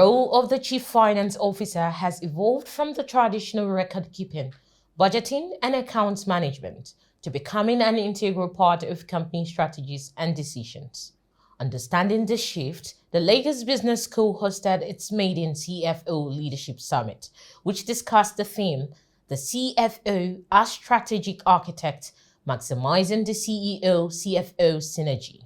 role of the Chief Finance Officer has evolved from the traditional record-keeping, budgeting, and accounts management to becoming an integral part of company strategies and decisions. Understanding this shift, the Lagos Business School hosted its Maiden CFO Leadership Summit, which discussed the theme, the CFO as Strategic Architect, Maximizing the CEO-CFO Synergy.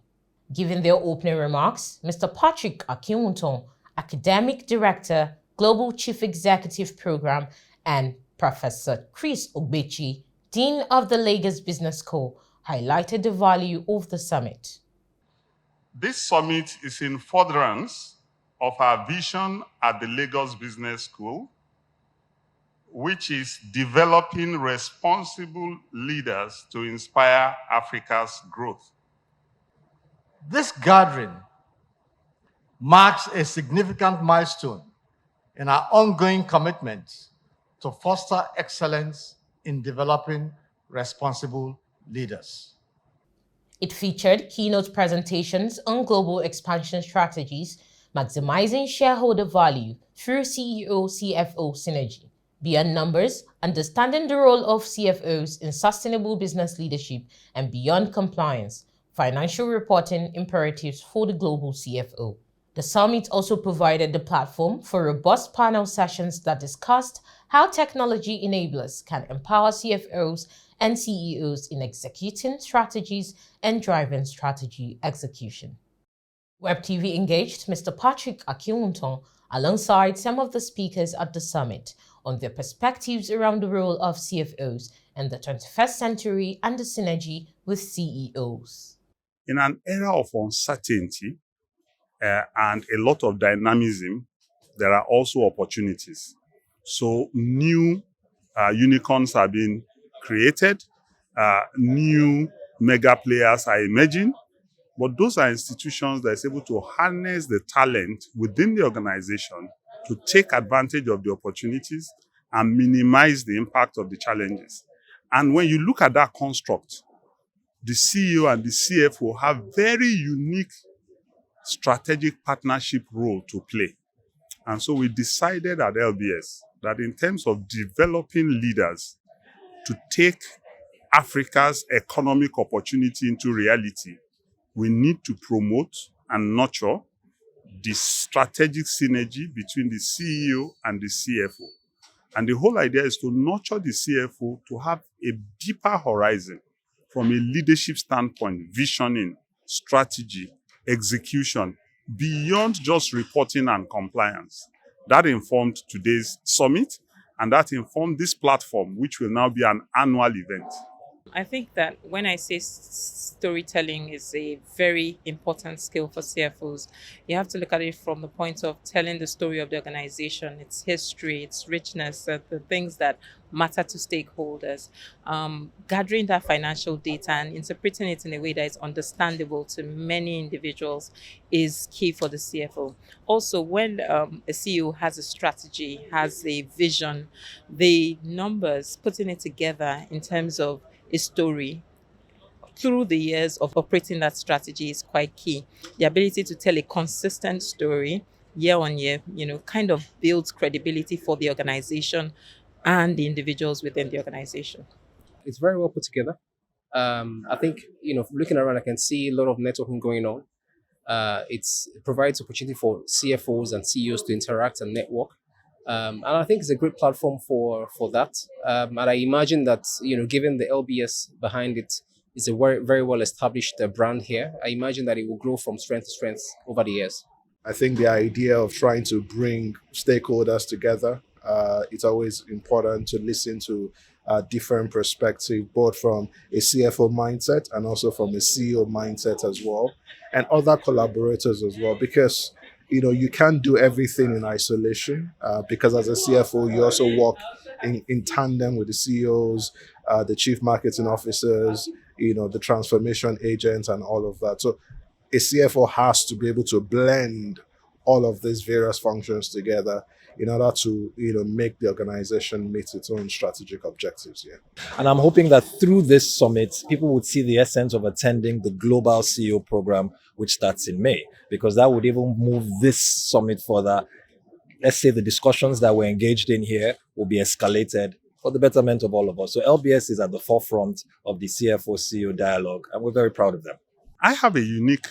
Giving their opening remarks, Mr. Patrick Akinwunton, Academic Director, Global Chief Executive Program, and Professor Chris Ogbechi, Dean of the Lagos Business School, highlighted the value of the summit. This summit is in furtherance of our vision at the Lagos Business School, which is developing responsible leaders to inspire Africa's growth. This gathering marks a significant milestone in our ongoing commitment to foster excellence in developing responsible leaders. It featured keynote presentations on global expansion strategies, maximizing shareholder value through CEO-CFO synergy. Beyond numbers, understanding the role of CFOs in sustainable business leadership and beyond compliance, financial reporting imperatives for the global CFO. The summit also provided the platform for robust panel sessions that discussed how technology enablers can empower CFOs and CEOs in executing strategies and driving strategy execution. WebTV engaged Mr. Patrick Akinwunton alongside some of the speakers at the summit on their perspectives around the role of CFOs in the 21st century and the synergy with CEOs. In an era of uncertainty and a lot of dynamism, there are also opportunities. So new unicorns are being created, new mega players are emerging, but those are institutions that is able to harness the talent within the organization to take advantage of the opportunities and minimize the impact of the challenges. And when you look at that construct, the CEO and the CFO have very unique strategic partnership role to play. And so we decided at LBS that in terms of developing leaders to take Africa's economic opportunity into reality, we need to promote and nurture the strategic synergy between the CEO and the CFO. And the whole idea is to nurture the CFO to have a deeper horizon from a leadership standpoint, visioning, strategy, execution, beyond just reporting and compliance. That informed today's summit, and that informed this platform, which will now be an annual event. I think that when I say storytelling is a very important skill for CFOs, you have to look at it from the point of telling the story of the organization, its history, its richness, the things that matter to stakeholders, gathering that financial data and interpreting it in a way that is understandable to many individuals is key for the CFO. Also, when a CEO has a strategy, has a vision, the numbers, putting it together in terms of a story through the years of operating that strategy is quite key. The ability to tell a consistent story year on year, kind of builds credibility for the organization and the individuals within the organization. It's very well put together. I think, looking around, I can see a lot of networking going on. It provides opportunity for CFOs and CEOs to interact and network. And I think it's a great platform for that. And I imagine that, given the LBS behind it, it's a very, very well established brand here. I imagine that it will grow from strength to strength over the years. I think the idea of trying to bring stakeholders together, it's always important to listen to different perspectives, both from a CFO mindset and also from a CEO mindset as well, and other collaborators as well, because you can't do everything in isolation, because as a CFO, you also work in tandem with the CEOs, the chief marketing officers, the transformation agents and all of that. So a CFO has to be able to blend all of these various functions together in order to make the organization meet its own strategic objectives. Yeah. And I'm hoping that through this summit, people would see the essence of attending the Global CEO program, which starts in May, because that would even move this summit further let's say, the discussions that we're engaged in here will be escalated for the betterment of all of us. So LBS is at the forefront of the CFO CEO dialogue, and we're very proud of them. I have a unique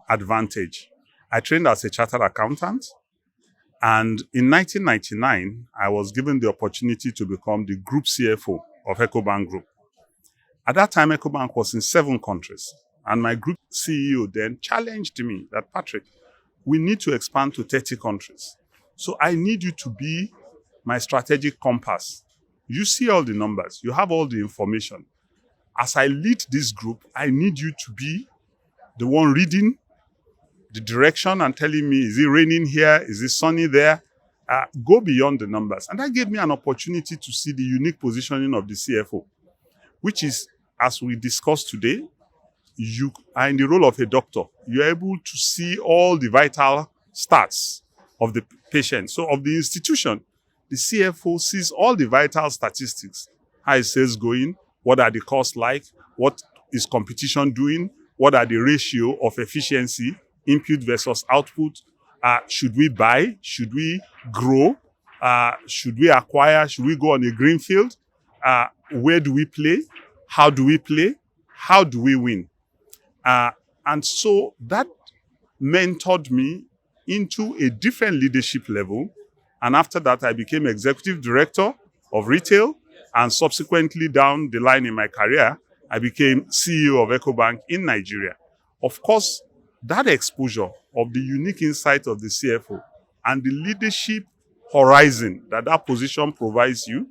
advantage. I trained as a chartered accountant, and in 1999, I was given the opportunity to become the group CFO of EcoBank Group. At that time, EcoBank was in 7 countries, and my group CEO then challenged me that, Patrick, we need to expand to 30 countries. So I need you to be my strategic compass. You see all the numbers, you have all the information. As I lead this group, I need you to be the one reading the direction and telling me, is it raining here? Is it sunny there? Go beyond the numbers. And that gave me an opportunity to see the unique positioning of the CFO, which is, as we discussed today, you are in the role of a doctor. You're able to see all the vital stats of the patient. So of the institution, the CFO sees all the vital statistics. How is sales going? What are the costs like? What is competition doing? What are the ratio of efficiency, input versus output? Should we buy? Should we grow? Should we acquire? Should we go on a greenfield? Where do we play? How do we play? How do we win? And so that mentored me into a different leadership level. And after that, I became executive director of retail. And subsequently down the line in my career, I became CEO of EcoBank in Nigeria. Of course, that exposure of the unique insight of the CFO and the leadership horizon that that position provides you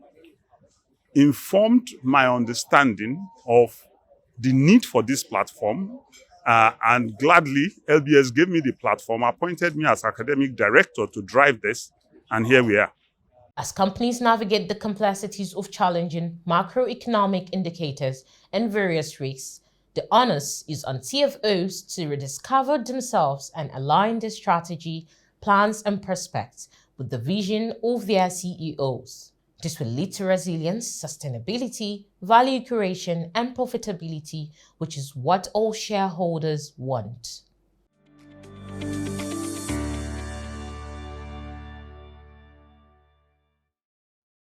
informed my understanding of the need for this platform. And gladly, LBS gave me the platform, appointed me as academic director to drive this, and here we are. As companies navigate the complexities of challenging macroeconomic indicators and various risks, the onus is on CFOs to rediscover themselves and align their strategy, plans, and prospects with the vision of their CEOs. This will lead to resilience, sustainability, value creation, and profitability, which is what all shareholders want.